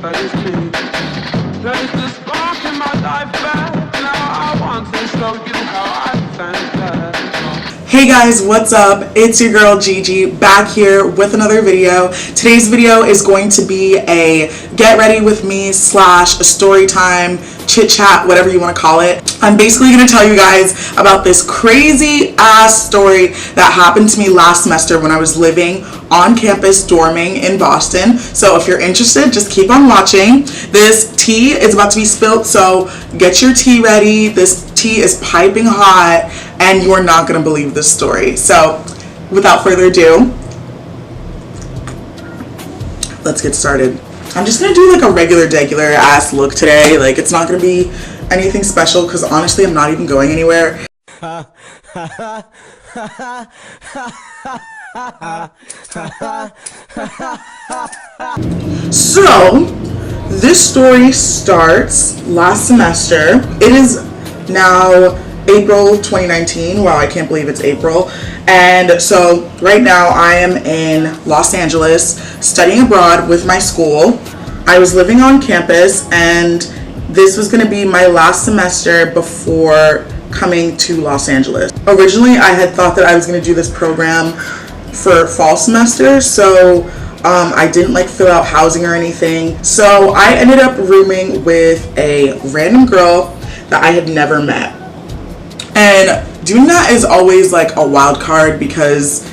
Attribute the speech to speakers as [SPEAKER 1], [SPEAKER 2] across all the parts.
[SPEAKER 1] that is true. There is the spark in my life back. Now I want to show you how I thank that.
[SPEAKER 2] Hey guys, what's up? It's your girl Gigi back here with another video. Today's video is going to be a get ready with me / a story time, chit chat, whatever you want to call it. I'm basically going to tell you guys about this crazy ass story that happened to me last semester when I was living on campus dorming in Boston. So if you're interested, just keep on watching. This tea is about to be spilt, so get your tea ready. This tea is piping hot and you are not going to believe this story. So without further ado, let's get started. I'm just going to do like a regular ass look today. Like, it's not going to be anything special because honestly I'm not even going anywhere. So this story starts last semester. It is now April 2019. Wow, I can't believe it's April. And so right now I am in Los Angeles studying abroad with my school. I was living on campus and this was going to be my last semester before coming to Los Angeles. Originally I had thought that I was going to do this program for fall semester, so I didn't like fill out housing or anything. So I ended up rooming with a random girl that I had never met. And doing that is always like a wild card because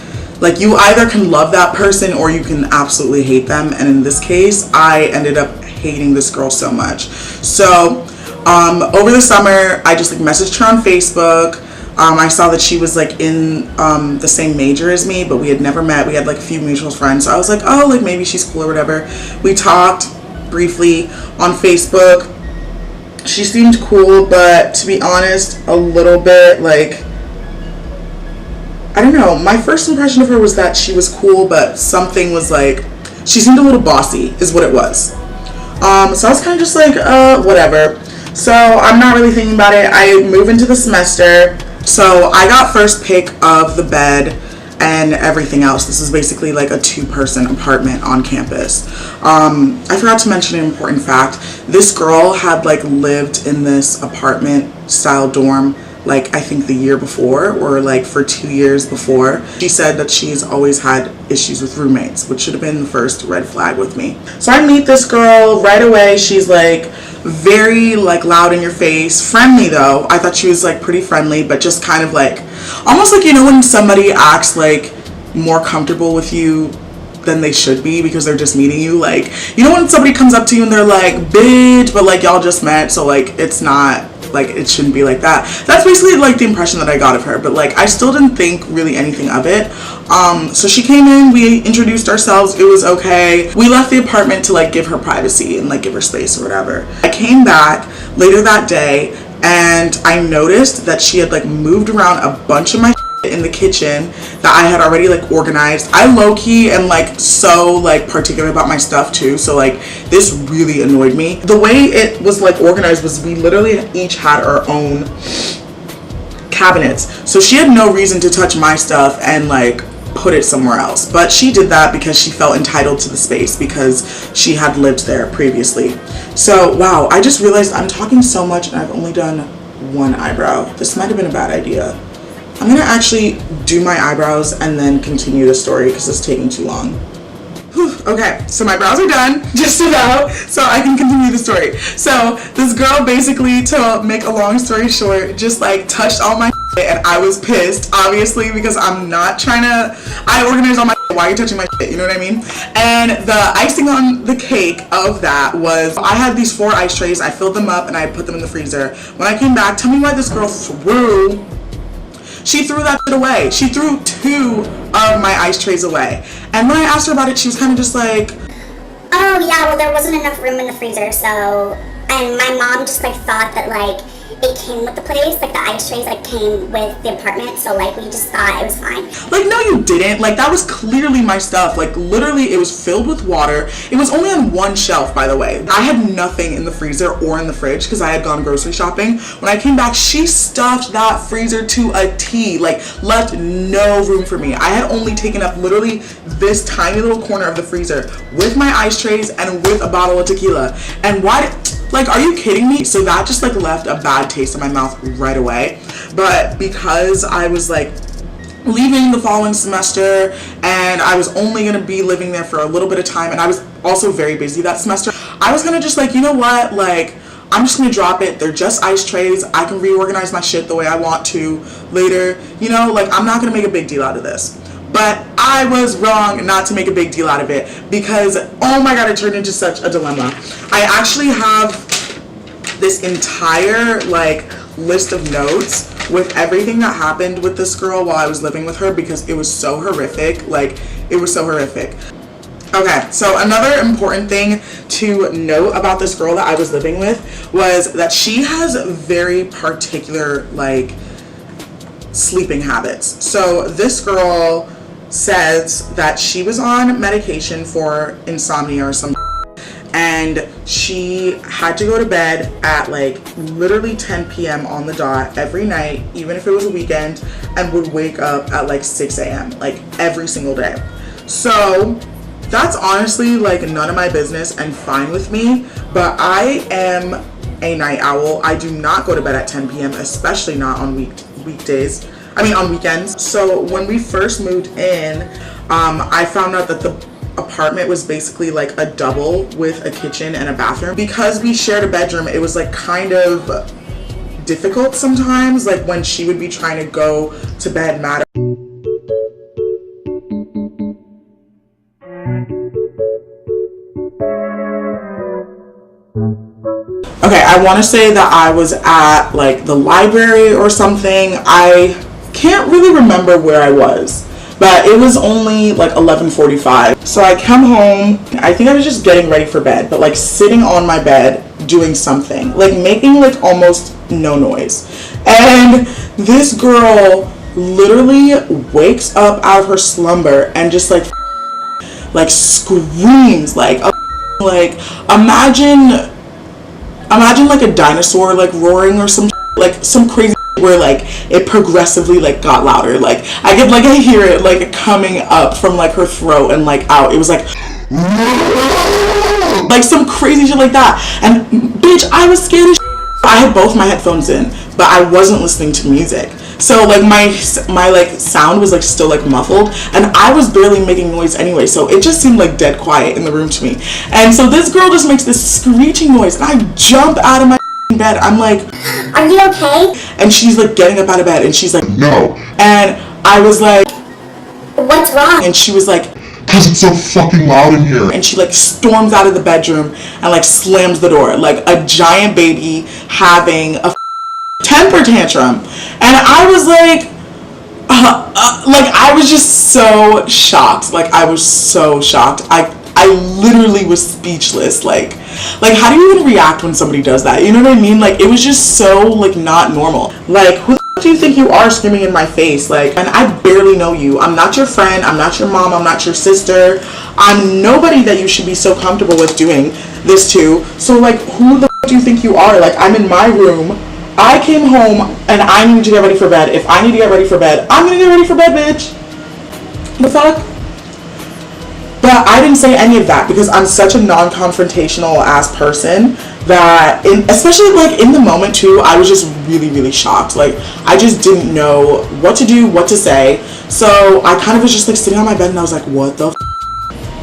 [SPEAKER 2] like you either can love that person or you can absolutely hate them. And in this case, I ended up hating this girl so much. So over the summer, I just like messaged her on Facebook. I saw that she was like in the same major as me, but we had never met. We had like a few mutual friends. So I was like, oh, like maybe she's cool or whatever. We talked briefly on Facebook. She seemed cool, but to be honest, a little bit like, I don't know. My first impression of her was that she was cool, but something was like, she seemed a little bossy is what it was. So I was kind of just like, whatever. So I'm not really thinking about it. I move into the semester. So I got first pick of the bed and everything else. This is basically like a 2-person apartment on campus. I forgot to mention an important fact. This girl had like lived in this apartment style dorm like I think the year before or like for 2 years before. She said that she's always had issues with roommates, which should have been the first red flag with me. So I meet this girl right away. She's like very like loud in your face, friendly though. I thought she was like pretty friendly, but just kind of like almost like, you know, when somebody acts like more comfortable with you than they should be because they're just meeting you. Like, you know when somebody comes up to you and they're like, bitch, but like y'all just met, so like it's not like, it shouldn't be like that. That's basically like the impression that I got of her, but like I still didn't think really anything of it. So she came in, we introduced ourselves, it was okay. We left the apartment to like give her privacy and like give her space or whatever. I came back later that day and I noticed that she had like moved around a bunch of my in the kitchen that I had already like organized. I low-key am like so like particular about my stuff too, so like this really annoyed me. The way it was like organized was we literally each had our own cabinets, so she had no reason to touch my stuff and like put it somewhere else, but she did that because she felt entitled to the space because she had lived there previously. So wow, I just realized I'm talking so much and I've only done one eyebrow. This might have been a bad idea. I'm gonna actually do my eyebrows and then continue the story because it's taking too long. Whew. Okay, so my brows are done, just about, so I can continue the story. So this girl basically, to make a long story short, just like touched all my shit, and I was pissed, obviously, because I'm not trying to, I organize all my shit. Why are you touching my shit? You know what I mean? And the icing on the cake of that was, I had these 4 ice trays, I filled them up and I put them in the freezer. When I came back, tell me why this girl She threw that shit away. She threw 2 of my ice trays away. And when I asked her about it, she was kind of just like,
[SPEAKER 3] oh yeah, well there wasn't enough room in the freezer, so, and my mom just like thought that like it came with the place, like the ice trays like came with the apartment, so like we just thought it was fine.
[SPEAKER 2] Like, no you didn't. Like, that was clearly my stuff. Like, literally it was filled with water. It was only on one shelf, by the way. I had nothing in the freezer or in the fridge because I had gone grocery shopping. When I came back, she stuffed that freezer to a T, like left no room for me. I had only taken up literally this tiny little corner of the freezer with my ice trays and with a bottle of tequila. And why, like, are you kidding me? So that just like left a bad taste in my mouth right away. But because I was like leaving the following semester and I was only gonna be living there for a little bit of time, and I was also very busy that semester, I was gonna just like, you know what, like, I'm just gonna drop it. They're just ice trays. I can reorganize my shit the way I want to later. You know, like, I'm not gonna make a big deal out of this. But I was wrong not to make a big deal out of it because, oh my god, it turned into such a dilemma. I actually have this entire, like, list of notes with everything that happened with this girl while I was living with her because it was so horrific. Like, it was so horrific. Okay, so another important thing to note about this girl that I was living with was that she has very particular, like, sleeping habits. So this girl says that she was on medication for insomnia or some, and she had to go to bed at like literally 10 p.m. on the dot every night, even if it was a weekend, and would wake up at like 6 a.m. like every single day. So that's honestly like none of my business and fine with me, but I am a night owl. I do not go to bed at 10 p.m., especially not on weekdays. I mean, on weekends. So when we first moved in, I found out that the apartment was basically like a double with a kitchen and a bathroom. Because we shared a bedroom, it was like kind of difficult sometimes, like when she would be trying to go to bed mad. Okay, I want to say that I was at like the library or something. I can't really remember where I was, but it was only like 11:45. So I come home, I think I was just getting ready for bed, but like sitting on my bed doing something, like making like almost no noise. And this girl literally wakes up out of her slumber and just like screams like imagine like a dinosaur like roaring or some like some crazy where like it progressively like got louder. Like I could like hear it like coming up from like her throat and like out. It was like some crazy shit like that. And bitch, I was scared as shit. I had both my headphones in, but I wasn't listening to music. So like my like sound was like still like muffled, and I was barely making noise anyway, so it just seemed like dead quiet in the room to me. And so this girl just makes this screeching noise, and I jump out of my bed. I'm like,
[SPEAKER 3] are you okay?
[SPEAKER 2] And she's like getting up out of bed, and she's like, no. And I was like,
[SPEAKER 3] what's wrong?
[SPEAKER 2] And she was like,
[SPEAKER 4] because it's so fucking loud in here.
[SPEAKER 2] And she like storms out of the bedroom and like slams the door like a giant baby having a temper tantrum. And I was like I was just so shocked. Like I was so shocked. I literally was speechless. Like how do you even react when somebody does that? You know what I mean? Like it was just so like not normal. Like who do you think you are screaming in my face? Like, and I barely know you. I'm not your friend. I'm not your mom. I'm not your sister. I'm nobody that you should be so comfortable with doing this to. So like who the do you think you are? Like I'm in my room. I came home and I need to get ready for bed. If I need to get ready for bed, I'm gonna get ready for bed, bitch. The fuck? But I didn't say any of that because I'm such a non-confrontational ass person that, especially like in the moment too, I was just really, really shocked. Like I just didn't know what to do, what to say. So I kind of was just like sitting on my bed and I was like, what the f-?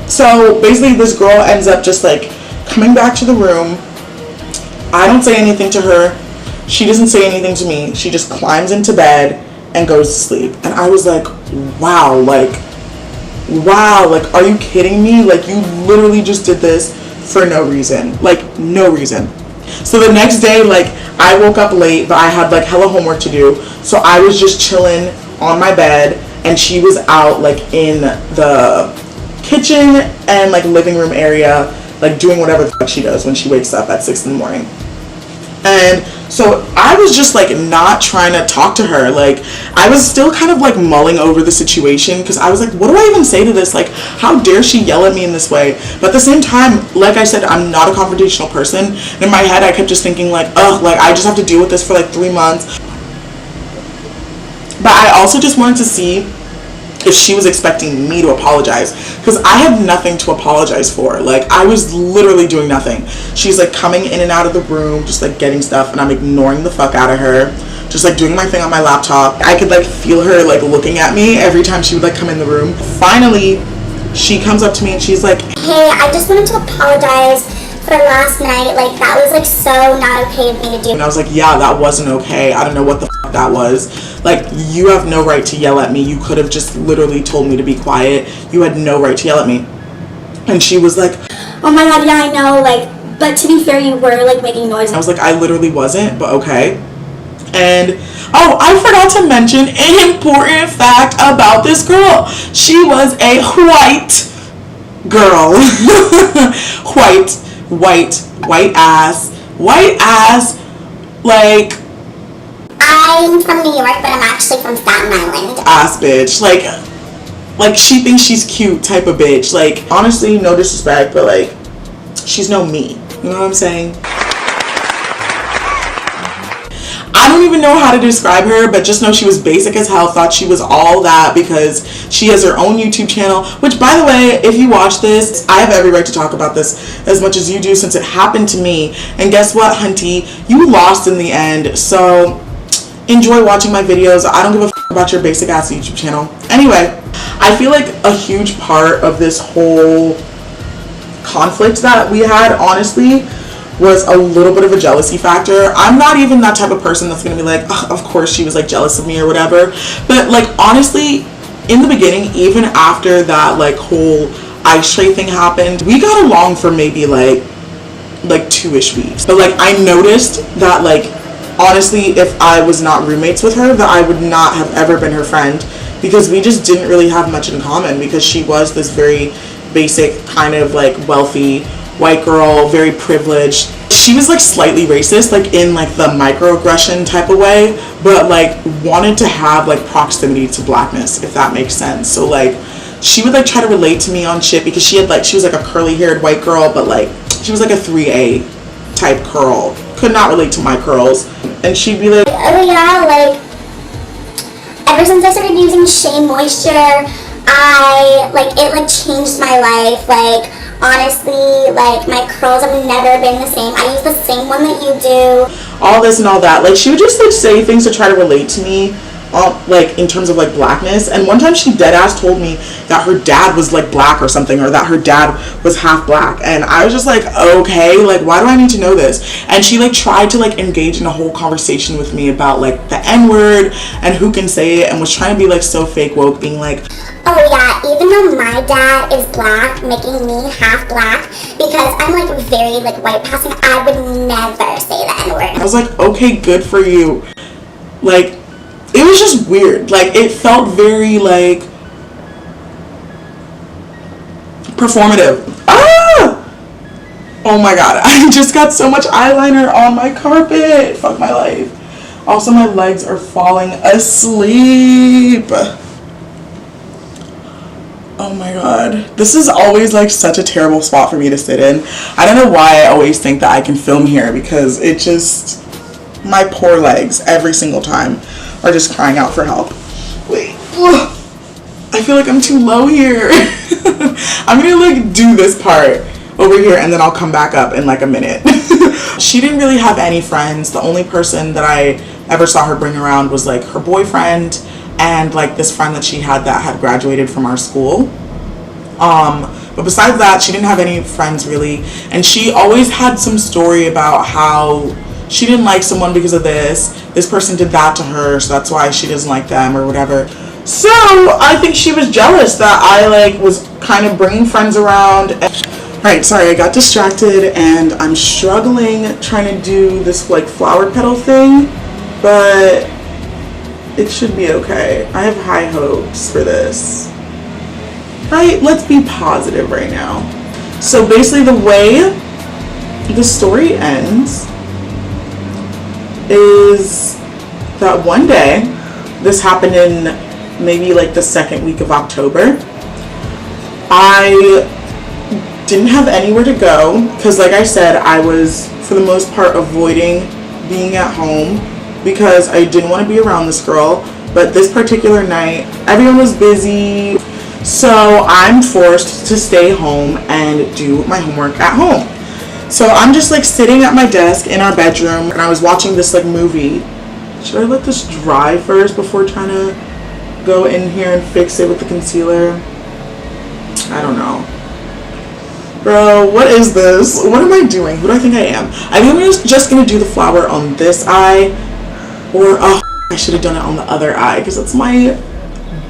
[SPEAKER 2] So basically this girl ends up just like coming back to the room. I don't say anything to her. She doesn't say anything to me. She just climbs into bed and goes to sleep. And I was like, wow, like, are you kidding me? Like, you literally just did this for no reason. Like, no reason. So the next day, like, I woke up late, but I had, like, hella homework to do. So I was just chilling on my bed, and she was out, like, in the kitchen and, like, living room area, like, doing whatever the fuck she does when she wakes up at 6 in the morning. And so I was just like not trying to talk to her. Like I was still kind of like mulling over the situation because I was like, what do I even say to this? Like, how dare she yell at me in this way? But at the same time, like I said, I'm not a confrontational person. And in my head, I kept just thinking like, ugh, like I just have to deal with this for like 3 months. But I also just wanted to see if she was expecting me to apologize, because I had nothing to apologize for. Like I was literally doing nothing. She's like coming in and out of the room, just like getting stuff, and I'm ignoring the fuck out of her, just like doing my thing on my laptop. I could like feel her like looking at me every time she would like come in the room. Finally she comes up to me and she's like,
[SPEAKER 3] hey, I just wanted to apologize for last night. Like that was like so not okay of me to do.
[SPEAKER 2] and I was like, yeah, that wasn't okay. I don't know what the fuck that was. Like, you have no right to yell at me. You could have just literally told me to be quiet. You had no right to yell at me. And she was like,
[SPEAKER 3] oh my god, yeah, I know, like, but to be fair, you were like making noise.
[SPEAKER 2] I was like, I literally wasn't, but okay. And oh, I forgot to mention an important fact about this girl. She was a white girl. white ass, like,
[SPEAKER 3] I'm from New York, but I'm actually from Staten Island.
[SPEAKER 2] Ass bitch. Like she thinks she's cute type of bitch. Like, honestly, no disrespect, but like, she's no me. You know what I'm saying? I don't even know how to describe her, but just know she was basic as hell, thought she was all that because she has her own YouTube channel, which, by the way, if you watch this, I have every right to talk about this as much as you do since it happened to me. And guess what, hunty? You lost in the end, so enjoy watching my videos. I don't give a f about your basic ass YouTube channel. Anyway, I feel like a huge part of this whole conflict that we had, honestly, was a little bit of a jealousy factor. I'm not even that type of person that's gonna be like, of course she was like jealous of me or whatever. But like, honestly, in the beginning, even after that like whole ice tray thing happened, we got along for maybe like 2-ish weeks. But like, I noticed that like, honestly, if I was not roommates with her, that I would not have ever been her friend, because we just didn't really have much in common, because she was this very basic kind of like wealthy white girl, very privileged. She was like slightly racist, like in like the microaggression type of way, but like wanted to have like proximity to blackness, if that makes sense. So like, she would like try to relate to me on shit, because she was like a curly haired white girl, but like she was like a 3A type curl, could not relate to my curls. And she'd be like,
[SPEAKER 3] oh yeah, like ever since I started using Shea Moisture, it changed my life. Like, honestly, like, my curls have never been the same. I use the same one that you do.
[SPEAKER 2] All this and all that. Like, she would just like say things to try to relate to me, like in terms of like blackness. And one time she dead ass told me that her dad was like black or something, or that her dad was half black. And I was just like, okay, like, why do I need to know this? And she like tried to like engage in a whole conversation with me about like the N-word and who can say it, and was trying to be like so fake woke, being like,
[SPEAKER 3] oh yeah, even though my dad is black, making me half black, because I'm like very like white passing, I would never say the N-word.
[SPEAKER 2] I was like, okay, good for you. Like, it was just weird. Like, it felt very like performative. Oh my god, I just got so much eyeliner on my carpet. Fuck my life. Also, my legs are falling asleep. Oh my god, this is always like such a terrible spot for me to sit in. I don't know why I always think that I can film here, because it just, my poor legs every single time are just crying out for help. Wait, I feel like I'm too low here. I'm gonna like do this part over here and then I'll come back up in like a minute. She didn't really have any friends. The only person that I ever saw her bring around was like her boyfriend and like this friend that she had that had graduated from our school. But besides that, she didn't have any friends really. And she always had some story about how she didn't like someone because of this person did that to her, so that's why she doesn't like them or whatever. So I think she was jealous that I like was kind of bringing friends around. Right, sorry, I got distracted and I'm struggling trying to do this like flower petal thing, but it should be okay. I have high hopes for this. Right, let's be positive right now. So basically the way the story ends is that one day, this happened in maybe like the second week of October, I didn't have anywhere to go because, like I said, I was for the most part avoiding being at home because I didn't want to be around this girl. But this particular night, everyone was busy, so I'm forced to stay home and do my homework at home. So I'm just like sitting at my desk in our bedroom, and I was watching this like movie. Should I let this dry first before trying to go in here and fix it with the concealer? I don't know. Bro, what is this? What am I doing? Who do I think I am? I think I'm just gonna do the flower on this eye, or I should have done it on the other eye because it's my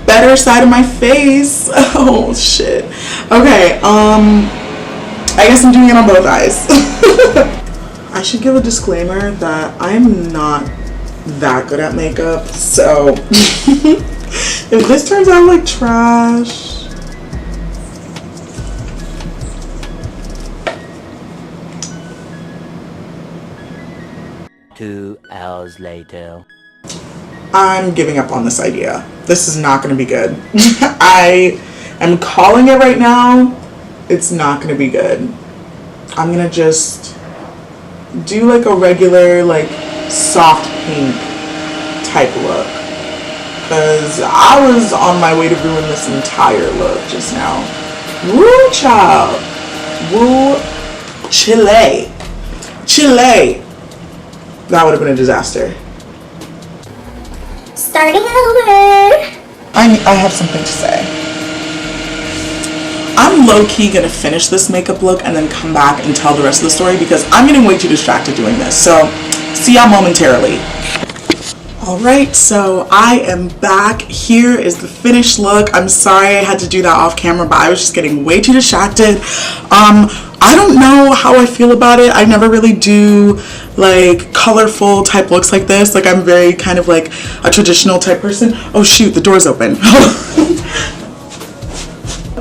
[SPEAKER 2] better side of my face. Oh shit. Okay, I guess I'm doing it on both eyes. I should give a disclaimer that I'm not that good at makeup, so if this turns out like trash,
[SPEAKER 5] 2 hours later.
[SPEAKER 2] I'm giving up on this idea. This is not going to be good. I am calling it right now. It's not going to be good. I'm going to just do like a regular like soft pink type look, because I was on my way to ruin this entire look just now. Woo child. Woo Chile. Chile. That would have been a disaster.
[SPEAKER 3] Starting over.
[SPEAKER 2] I have something to say. I'm low-key gonna finish this makeup look and then come back and tell the rest of the story because I'm getting way too distracted doing this. So, see y'all momentarily. Alright, so I am back. Here is the finished look. I'm sorry I had to do that off camera, but I was just getting way too distracted. I don't know how I feel about it. I never really do like colorful type looks like this. Like I'm very kind of like a traditional type person. Oh shoot, the door's open.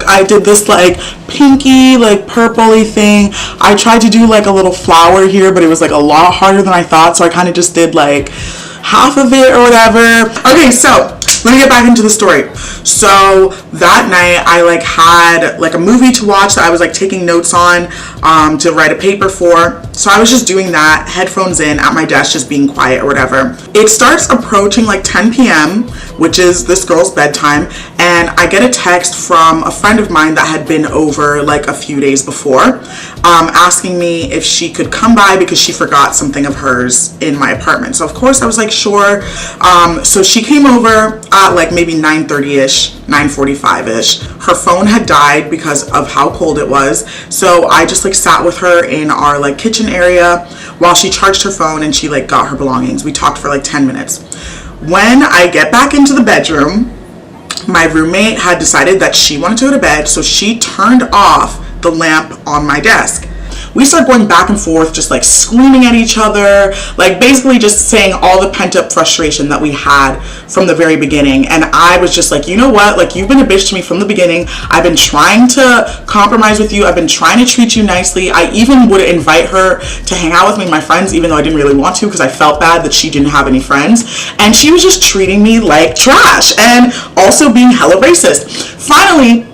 [SPEAKER 2] I did this like pinky, like purpley thing. I tried to do like a little flower here, but it was like a lot harder than I thought. So I kind of just did like half of it or whatever. Okay, so let me get back into the story. So that night I like had like a movie to watch that I was like taking notes on to write a paper for. So I was just doing that, headphones in at my desk, just being quiet or whatever. It starts approaching like 10 p.m., which is this girl's bedtime, and I get a text from a friend of mine that had been over like a few days before, asking me if she could come by because she forgot something of hers in my apartment. So of course I was like, sure. So she came over at like maybe 9:30ish, 9:45ish. Her phone had died because of how cold it was. So I just like sat with her in our like kitchen area while she charged her phone and she like got her belongings. We talked for like 10 minutes. When I get back into the bedroom, my roommate had decided that she wanted to go to bed, so she turned off the lamp on my desk. We started going back and forth, just like screaming at each other, like basically just saying all the pent up frustration that we had from the very beginning. And I was just like, you know what? Like, you've been a bitch to me from the beginning. I've been trying to compromise with you. I've been trying to treat you nicely. I even would invite her to hang out with me and my friends, even though I didn't really want to because I felt bad that she didn't have any friends. And she was just treating me like trash and also being hella racist. Finally,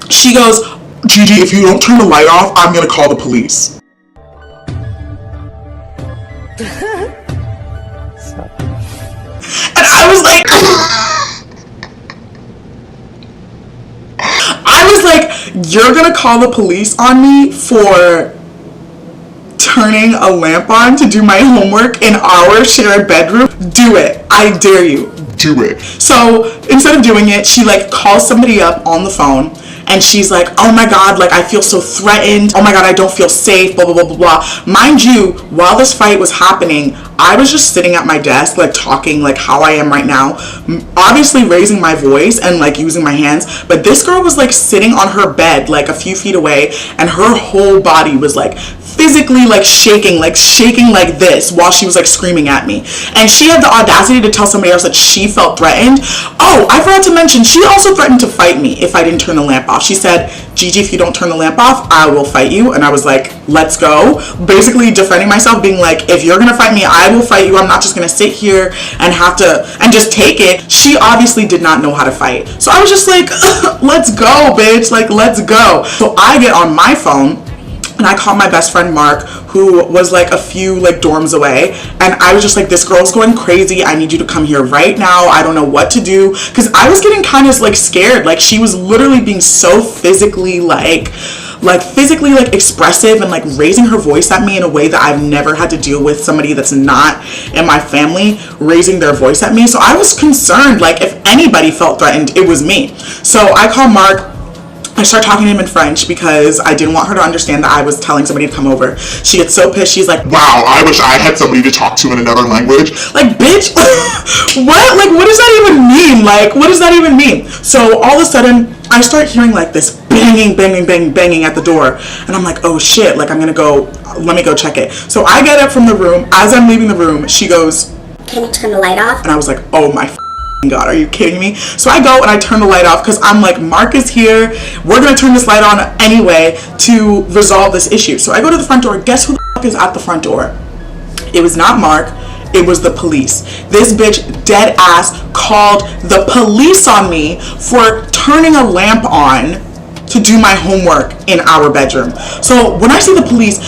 [SPEAKER 2] she goes, Gigi, if you don't turn the light off, I'm gonna call the police. And I was like, you're gonna call the police on me for turning a lamp on to do my homework in our shared bedroom? Do it. I dare you. Do it. So instead of doing it, she like calls somebody up on the phone. And she's like, oh my God, like I feel so threatened. Oh my God, I don't feel safe, blah, blah, blah, blah, blah. Mind you, while this fight was happening, I was just sitting at my desk, like talking like how I am right now, obviously raising my voice and like using my hands. But this girl was like sitting on her bed, like a few feet away, and her whole body was like physically like shaking like this while she was like screaming at me. And she had the audacity to tell somebody else that she felt threatened. Oh, Oh, I forgot to mention, she also threatened to fight me if I didn't turn the lamp off. She said, Gigi, if you don't turn the lamp off, I will fight you. And I was like, let's go. Basically defending myself, being like, if you're gonna fight me, I will fight you. I'm not just gonna sit here and just take it. She obviously did not know how to fight. So I was just like, let's go, bitch. Like, let's go. So I get on my phone and I called my best friend Mark, who was like a few like dorms away, and I was just like, this girl's going crazy. I need you to come here right now. I don't know what to do, because I was getting kind of like scared. Like, she was literally being so physically expressive and like raising her voice at me in a way that I've never had to deal with somebody that's not in my family raising their voice at me. So I was concerned, like, if anybody felt threatened, it was me. So I called Mark. I start talking to him in French because I didn't want her to understand that I was telling somebody to come over. She gets so pissed. She's like,
[SPEAKER 4] Wow, I wish I had somebody to talk to in another language.
[SPEAKER 2] like, bitch, what? Like, what does that even mean? Like, what does that even mean? So all of a sudden, I start hearing like this banging at the door. And I'm like, oh shit, like, let me go check it. So I get up from the room. As I'm leaving the room, she goes,
[SPEAKER 3] can you turn the light off?
[SPEAKER 2] and I was like, oh my God, are you kidding me? So I go and I turn the light off because I'm like, Mark is here. We're going to turn this light on anyway to resolve this issue. So I go to the front door. Guess who the fuck is at the front door? It was not Mark. It was the police. This bitch dead ass called the police on me for turning a lamp on to do my homework in our bedroom. So when I see the police,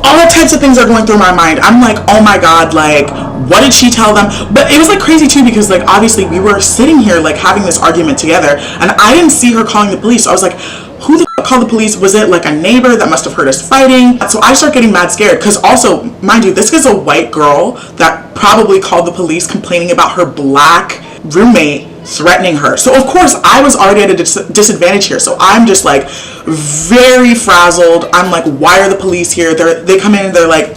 [SPEAKER 2] all types of things are going through my mind. I'm like, oh my God, like, what did she tell them? But it was like crazy too, because like obviously we were sitting here like having this argument together, and I didn't see her calling the police. So I was like, who the fuck called the police? Was it like a neighbor that must have heard us fighting? So I start getting mad scared, because also, mind you, this is a white girl that probably called the police complaining about her black roommate threatening her. So of course I was already at a disadvantage here. So I'm just like very frazzled. I'm like, why are the police here? They come in and they're like,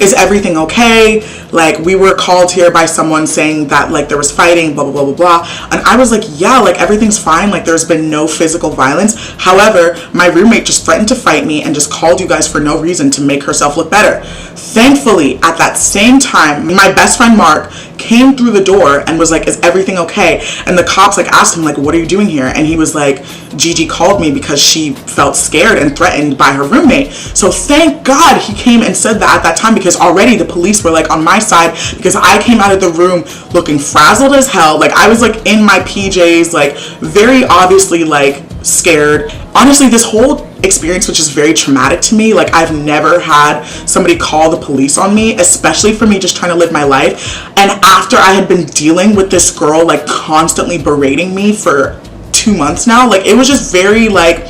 [SPEAKER 2] is everything okay? Like, we were called here by someone saying that like there was fighting, blah, blah, blah, blah, blah. And I was like, yeah, like everything's fine. Like, there's been no physical violence. However, my roommate just threatened to fight me and just called you guys for no reason to make herself look better. Thankfully, at that same time, my best friend Mark came through the door and was like, is everything okay? And the cops like asked him like, what are you doing here? And he was like, Gigi called me because she felt scared and threatened by her roommate. So thank God he came and said that at that time, because already the police were like on my side, because I came out of the room looking frazzled as hell. Like, I was like in my PJs, like very obviously like scared. Honestly, this whole experience, which is very traumatic to me, like I've never had somebody call the police on me, especially for me just trying to live my life. And after I had been dealing with this girl like constantly berating me for 2 months now, like it was just very like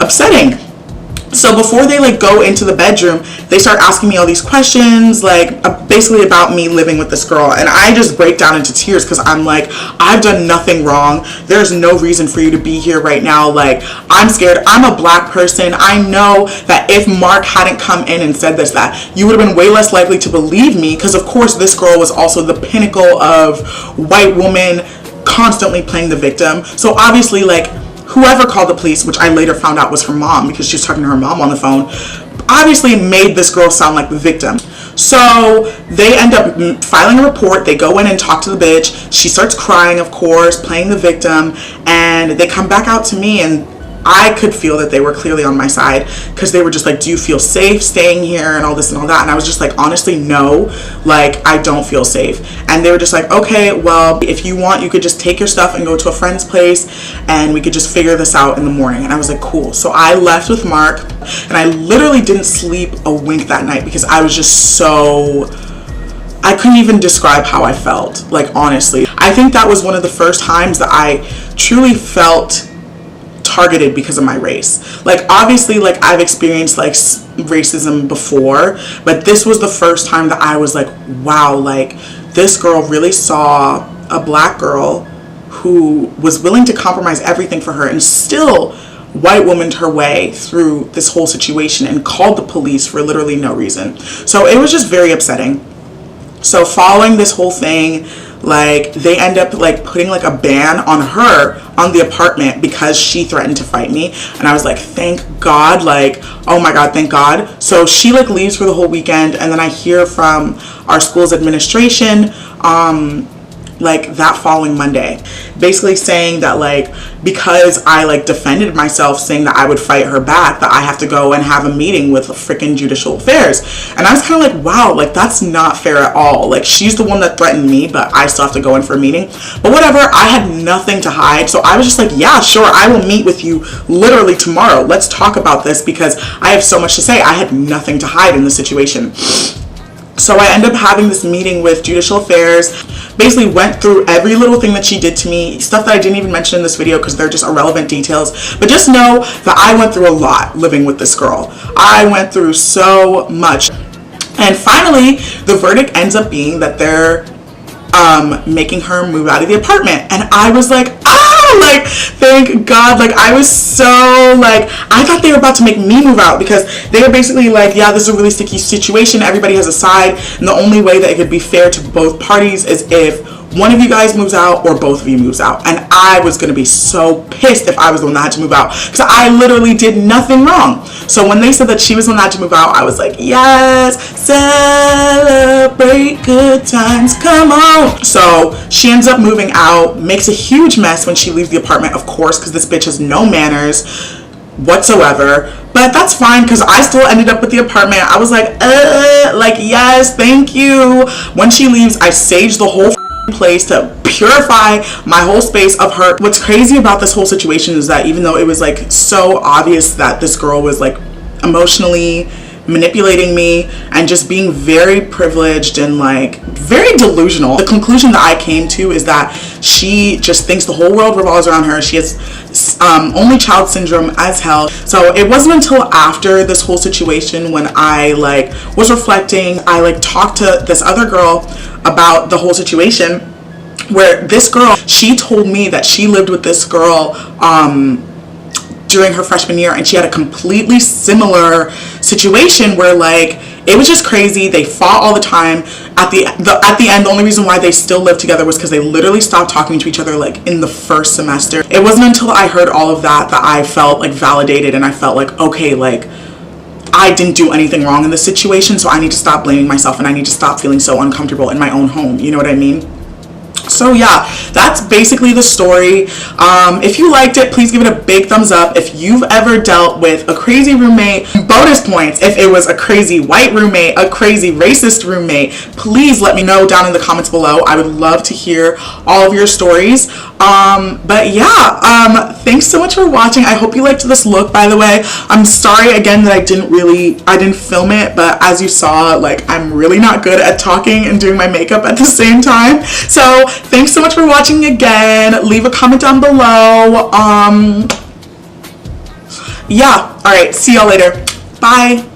[SPEAKER 2] upsetting. So before they like go into the bedroom, they start asking me all these questions, like basically about me living with this girl. And I just break down into tears, because I'm like, I've done nothing wrong. There's no reason for you to be here right now. Like, I'm scared. I'm a black person. I know that if Mark hadn't come in and said this, that you would have been way less likely to believe me, because of course this girl was also the pinnacle of white woman constantly playing the victim. So obviously, like, whoever called the police, which I later found out was her mom, because she was talking to her mom on the phone, obviously made this girl sound like the victim. So they end up filing a report. They go in and talk to the bitch. She starts crying, of course, playing the victim, and they come back out to me, and I could feel that they were clearly on my side, because they were just like, do you feel safe staying here and all this and all that? And I was just like, honestly, no, like I don't feel safe. And they were just like, okay, well, if you want, you could just take your stuff and go to a friend's place and we could just figure this out in the morning. And I was like, cool. So I left with Mark, and I literally didn't sleep a wink that night, because I was just so, I couldn't even describe how I felt. Like, honestly, I think that was one of the first times that I truly felt targeted because of my race. Like, obviously, like I've experienced like racism before, but this was the first time that I was like, wow, like this girl really saw a black girl who was willing to compromise everything for her and still white womaned her way through this whole situation and called the police for literally no reason. So it was just very upsetting. So following this whole thing, like they end up like putting like a ban on her on the apartment because she threatened to fight me. And I was like, thank God, like, oh my God, thank God. So she like leaves for the whole weekend, and then I hear from our school's administration like that following Monday, basically saying that like because I like defended myself, saying that I would fight her back, that I have to go and have a meeting with freaking judicial affairs. And I was kind of like, wow, like that's not fair at all. Like she's the one that threatened me, but I still have to go in for a meeting. But whatever, I had nothing to hide, so I was just like, yeah, sure, I will meet with you literally tomorrow. Let's talk about this because I have so much to say. I had nothing to hide in the situation. So I ended up having this meeting with Judicial Affairs, basically went through every little thing that she did to me, stuff that I didn't even mention in this video because they're just irrelevant details. But just know that I went through a lot living with this girl. I went through so much. And finally, the verdict ends up being that they're making her move out of the apartment. And I was like, like thank God. Like I was so like, I thought they were about to make me move out because they were basically like, yeah, this is a really sticky situation, everybody has a side, and the only way that it could be fair to both parties is if one of you guys moves out or both of you moves out. And I was gonna be so pissed if I was the one that had to move out because I literally did nothing wrong. So when they said that she was the one that had to move out, I was like, yes, celebrate good times, come on. So she ends up moving out, makes a huge mess when she leaves the apartment, of course, because this bitch has no manners whatsoever. But that's fine because I still ended up with the apartment. I was like yes, thank you. When she leaves, I saged the whole place to purify my whole space of her. What's crazy about this whole situation is that even though it was like so obvious that this girl was like emotionally manipulating me and just being very privileged and like very delusional, the conclusion that I came to is that she just thinks the whole world revolves around her. She has only child syndrome as hell. So it wasn't until after this whole situation when I like was reflecting, I like talked to this other girl about the whole situation, where this girl, she told me that she lived with this girl during her freshman year, and she had a completely similar situation where like it was just crazy. They fought all the time. At the end, the only reason why they still lived together was because they literally stopped talking to each other like in the first semester. It wasn't until I heard all of that that I felt like validated, and I felt like, okay, like I didn't do anything wrong in this situation, so I need to stop blaming myself and I need to stop feeling so uncomfortable in my own home. You know what I mean? So yeah, that's basically the story. If you liked it, please give it a big thumbs up. If you've ever dealt with a crazy roommate, bonus points. If it was a crazy white roommate, a crazy racist roommate, please let me know down in the comments below. I would love to hear all of your stories. But yeah, thanks so much for watching. I hope you liked this look, by the way. I'm sorry again that I didn't film it, but as you saw, like I'm really not good at talking and doing my makeup at the same time. So thanks so much for watching again. Leave a comment down below. Yeah, all right, see y'all later. Bye.